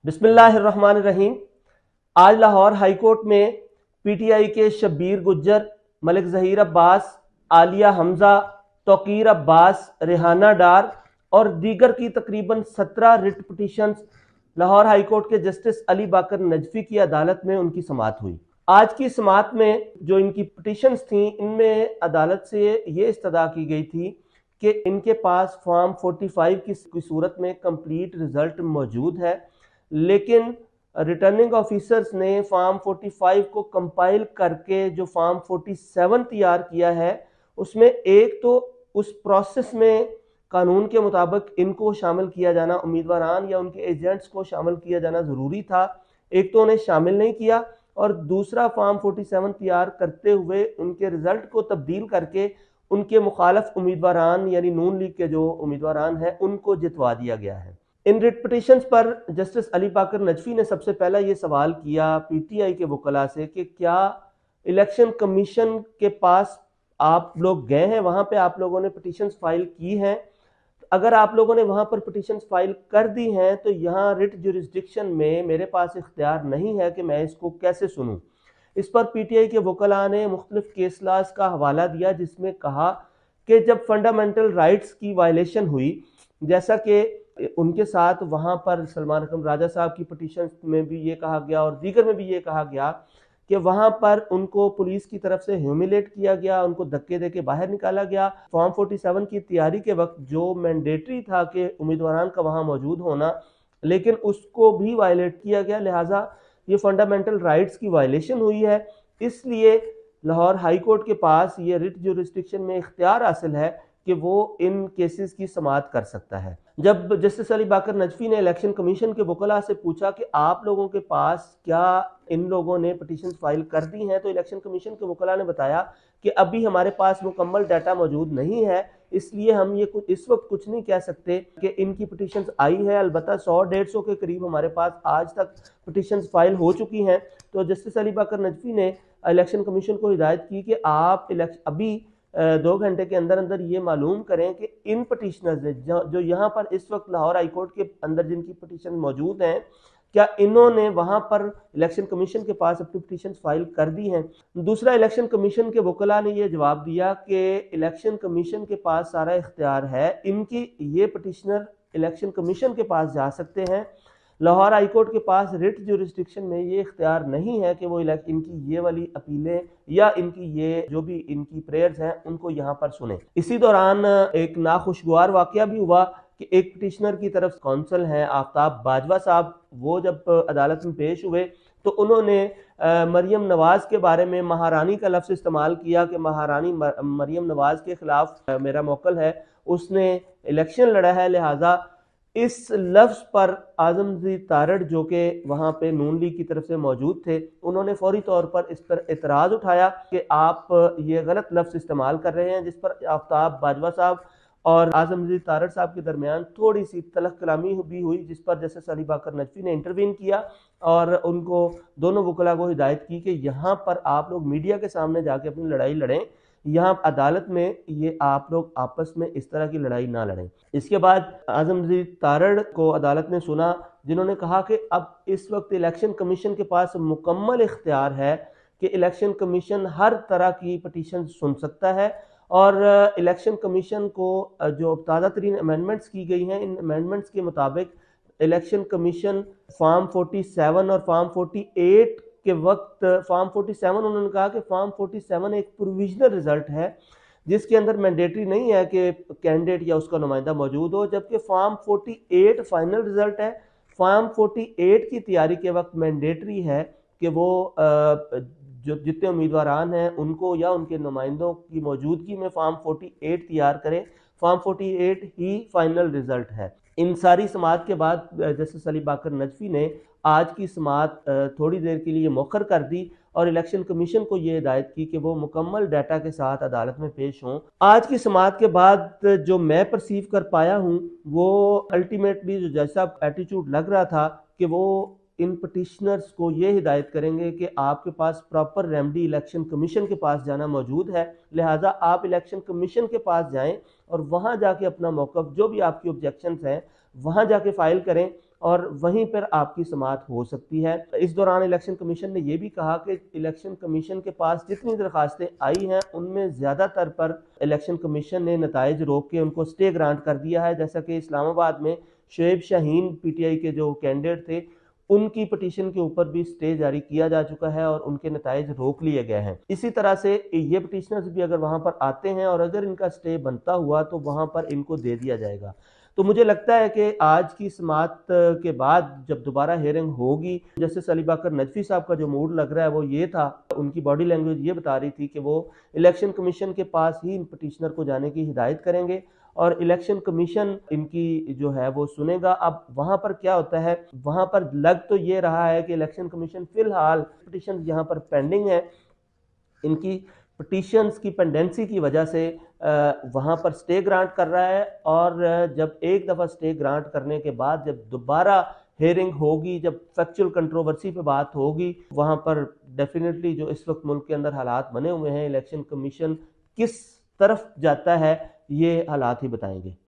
बिस्मिल्लाहिर्रहमानिर्रहीम। आज Lahore high court में पीटीआई के शब्बीर गुज्जर, मलिक ज़हीर अब्बास, आलिया हमजा, तौकीर अब्बास, रेहाना डार और दीगर की तकरीबन 17 writ petitions Lahore high court के जस्टिस अली बाकर नजफी की अदालत में उनकी समाअत हुई। आज की समाअत में जो इनकी पिटीशंस थी, इनमें अदालत से ये इस्तदा की गई थी कि इनके पास फॉर्म 45 की सूरत में कंप्लीट रिजल्ट मौजूद है, लेकिन रिटर्निंग ऑफिसर्स ने फॉर्म 45 को कंपाइल करके जो फॉर्म 47 तैयार किया है, उसमें एक तो उस प्रोसेस में कानून के मुताबिक इनको शामिल किया जाना, उम्मीदवारान या उनके एजेंट्स को शामिल किया जाना ज़रूरी था, एक तो उन्हें शामिल नहीं किया, और दूसरा फॉर्म 47 तैयार करते हुए उनके रिजल्ट को तब्दील करके उनके मुखालफ उम्मीदवारान यानी नून लीग के जो उम्मीदवारान हैं उनको जितवा दिया गया है। इन रिट पिटीशंस पर जस्टिस अली बाकर नजफी ने सबसे पहला ये सवाल किया पीटीआई के वकला से कि क्या इलेक्शन कमीशन के पास आप लोग गए हैं, वहां पे आप लोगों ने पिटीशंस फाइल की हैं? अगर आप लोगों ने वहां पर पिटीशंस फाइल कर दी हैं तो यहाँ रिट जुरिस्डिक्शन में मेरे पास इख्तियार नहीं है कि मैं इसको कैसे सुनूं। इस पर पीटीआई के वकला ने मुख्तलिफ केस लॉज का हवाला दिया, जिसमें कहा कि जब फंडामेंटल राइट्स की वायलेशन हुई, जैसा कि उनके साथ वहां पर सलमान अकरम राजा साहब की पिटीशन में भी ये कहा गया और दीगर में भी ये कहा गया कि वहां पर उनको पुलिस की तरफ से ह्यूमिलेट किया गया, उनको धक्के दे के बाहर निकाला गया। फॉर्म 47 की तैयारी के वक्त जो मैंडेटरी था कि उम्मीदवारान का वहां मौजूद होना, लेकिन उसको भी वायलेट किया गया, लिहाजा ये फंडामेंटल राइट्स की वायलेशन हुई है। इसलिए लाहौर हाई कोर्ट के पास ये रिट जुरिस्डिक्शन में इख्तियार हासिल है कि वो इन केसेस की समाअत कर सकता है। जब जस्टिस अली बाकर नजफी ने इलेक्शन कमीशन के वकला से पूछा कि आप लोगों के पास क्या इन लोगों ने पिटीशन फाइल कर दी हैं, तो इलेक्शन कमीशन के वकला ने बताया कि अभी हमारे पास मुकम्मल डाटा मौजूद नहीं है, इसलिए हम ये कुछ इस वक्त कुछ नहीं कह सकते कि इनकी पिटीशन आई है। अलबत्ता 100-150 के करीब हमारे पास आज तक पिटीशन फाइल हो चुकी हैं। तो जस्टिस अली बाकर नजफी ने इलेक्शन कमीशन को हिदायत की कि आप अभी 2 घंटे के अंदर अंदर ये मालूम करें कि इन पिटीशनर्स ने जो यहाँ पर इस वक्त लाहौर हाई कोर्ट के अंदर जिनकी पिटीशन मौजूद हैं, क्या इन्होंने वहां पर इलेक्शन कमीशन के पास अपनी पिटीशन फाइल कर दी हैं। दूसरा, इलेक्शन कमीशन के वकला ने यह जवाब दिया कि इलेक्शन कमीशन के पास सारा इख्तियार है, इनकी ये पिटीशनर इलेक्शन कमीशन के पास जा सकते हैं। लाहौर हाई कोर्ट के पास रिट जुरिस्डिक्शन में ये इख्तियार नहीं है कि वो इनकी ये वाली अपीलें या इनकी ये जो भी इनकी प्रेयर्स हैं उनको यहाँ पर सुने। इसी दौरान एक नाखुशगवार वाकया भी हुआ कि एक पिटिशनर की तरफ कौंसल हैं आफ्ताब बाजवा साहब, वो जब अदालत में पेश हुए तो उन्होंने मरियम नवाज के बारे में महारानी का लफ्ज़ इस्तेमाल किया कि महारानी मरियम नवाज के खिलाफ मेरा मौकल है, उसने इलेक्शन लड़ा है, लिहाजा इस लफ्ज़ पर आज़मज़ीद तारड़ जो कि वहाँ पे नून लीग की तरफ से मौजूद थे, उन्होंने फौरी तौर पर इस पर एतराज़ उठाया कि आप ये गलत लफ्ज़ इस्तेमाल कर रहे हैं, जिस पर आफ्ताब बाजवा साहब और आज़मज़ीद तारड़ साहब के दरमियान थोड़ी सी तलख कलामी भी हुई, जिस पर जस्टिस अली बाकर नजफी ने इंटरवीन किया और उनको दोनों वकला को हिदायत की कि यहाँ पर आप लोग मीडिया के सामने जाके अपनी लड़ाई लड़ें, यहाँ अदालत में ये आप लोग आपस में इस तरह की लड़ाई ना लड़ें। इसके बाद आज़मज़ीद तारड़ को अदालत ने सुना, जिन्होंने कहा कि अब इस वक्त इलेक्शन कमीशन के पास मुकम्मल इख्तियार है कि इलेक्शन कमीशन हर तरह की पिटीशन सुन सकता है और इलेक्शन कमीशन को जो ताज़ा तरीन अमेंडमेंट्स की गई हैं, इन अमेंडमेंट्स के मुताबिक इलेक्शन कमीशन फॉर्म 47 और फॉर्म 48 के वक्त फॉर्म 47 उन्होंने कहा कि फॉर्म 47 एक प्रोविजनल रिजल्ट है जिसके अंदर मैंडेटरी नहीं है कि कैंडिडेट या उसका नुमाइंदा मौजूद हो, जबकि फॉर्म 48 फाइनल रिजल्ट है। फॉर्म 48 की तैयारी के वक्त मैंडेटरी है कि वो जो जितने उम्मीदवारान हैं उनको या उनके नुमाइंदों की मौजूदगी में फॉर्म 48 तैयार करें। फॉर्म 48 ही फाइनल रिजल्ट है। इन सारी समाअत के बाद जस्टिस अली बाकर नजफी ने आज की समाअत थोड़ी देर के लिए मौखर कर दी और इलेक्शन कमीशन को ये हिदायत की कि वो मुकम्मल डाटा के साथ अदालत में पेश हों। आज की समाअत के बाद जो मैं परसीव कर पाया हूँ वो अल्टीमेटली जो जज साहब एटीट्यूड लग रहा था कि वो इन पटिशनर्स को ये हिदायत करेंगे कि आपके पास प्रॉपर रेमेडी इलेक्शन कमीशन के पास जाना मौजूद है, लिहाजा आप इलेक्शन कमीशन के पास जाएं और वहाँ जाके अपना मौक़िफ़ जो भी आपकी ऑब्जेक्शंस हैं वहाँ जाके फ़ाइल करें। اور وہیں پر آپ کی سماعت ہو سکتی ہے۔ اس دوران الیکشن کمیشن نے یہ بھی کہا کہ الیکشن کمیشن کے پاس جتنی درخواستیں آئی ہیں ان میں زیادہ تر پر الیکشن کمیشن نے نتائج روک کے ان کو سٹے گرانٹ کر دیا ہے، جیسا کہ اسلام آباد میں شعیب شاہین پی ٹی آئی کے جو کینڈیڈیٹ تھے ان کی پٹیشن کے اوپر بھی سٹے جاری کیا جا چکا ہے اور ان کے نتائج روک لیے گئے ہیں۔ اسی طرح سے یہ پٹیشنرز بھی اگر وہاں پر آتے ہیں اور اگر ان کا سٹے بنتا ہوا تو وہاں پر ان کو دے دیا جائے گا۔ تو مجھے لگتا ہے کہ آج کی سماعت کے بعد جب دوبارہ ہیئرنگ ہوگی، جسٹس علی باقر نجفی صاحب کا جو موڈ لگ رہا ہے وہ یہ تھا، ان کی باڈی لینگویج یہ بتا رہی تھی کہ وہ الیکشن کمیشن کے پاس ہی ان پٹیشنر کو جانے کی ہدایت کریں گے اور الیکشن کمیشن ان کی جو ہے وہ سنے گا۔ اب وہاں پر کیا ہوتا ہے، وہاں پر لگ تو یہ رہا ہے کہ الیکشن کمیشن فی الحال پٹیشن یہاں پر پینڈنگ ہے، ان کی پٹیشنز کی پینڈنسی کی وجہ سے وہاں پر سٹے گرانٹ کر رہا ہے، اور جب ایک دفعہ سٹے گرانٹ کرنے کے بعد جب دوبارہ ہیئرنگ ہوگی، جب فیکچول کنٹروورسی پہ بات ہوگی، وہاں پر ڈیفینیٹلی جو اس وقت ملک کے اندر حالات بنے ہوئے ہیں، الیکشن کمیشن کس طرف جاتا ہے یہ حالات ہی بتائیں گے۔